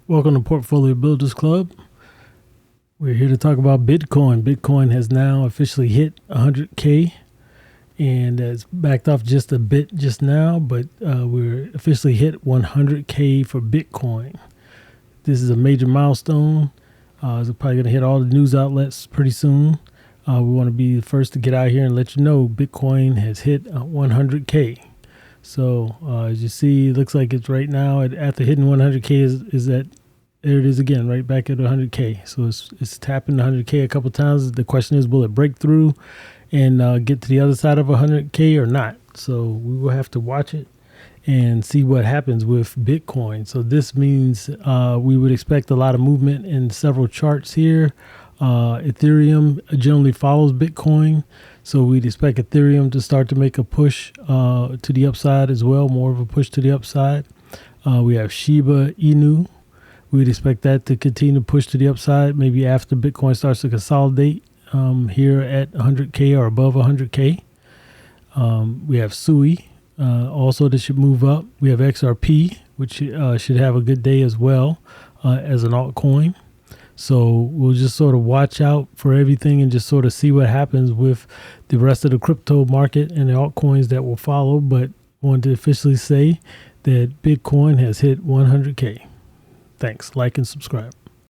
Welcome to Portfolio Builders Club. We're here to talk about Bitcoin. Bitcoin has now officially hit 100K and it's backed off just a bit just now, but we're officially hit 100K for Bitcoin. This is a major milestone. It's probably going to hit all the news outlets pretty soon. We want to be the first to get out here and let you know Bitcoin has hit 100K. So as you see, it looks like it's right now after hitting 100K is that there it is again, right back at 100K. So it's tapping 100K a couple times. The question is, will it break through and get to the other side of 100K or not? So we will have to watch it and see what happens with Bitcoin. So this means we would expect a lot of movement in several charts here. Ethereum generally follows Bitcoin, so we'd expect Ethereum to start to make a push to the upside as well, more of a push to the upside. We have Shiba Inu. We'd expect that to continue to push to the upside, maybe after Bitcoin starts to consolidate here at 100K or above 100K. We have SUI, also that should move up. We have XRP, which should have a good day as well as an altcoin. So we'll just sort of watch out for everything and just sort of see what happens with the rest of the crypto market and the altcoins that will follow. But I wanted to officially say that Bitcoin has hit 100K. Thanks. Like and subscribe.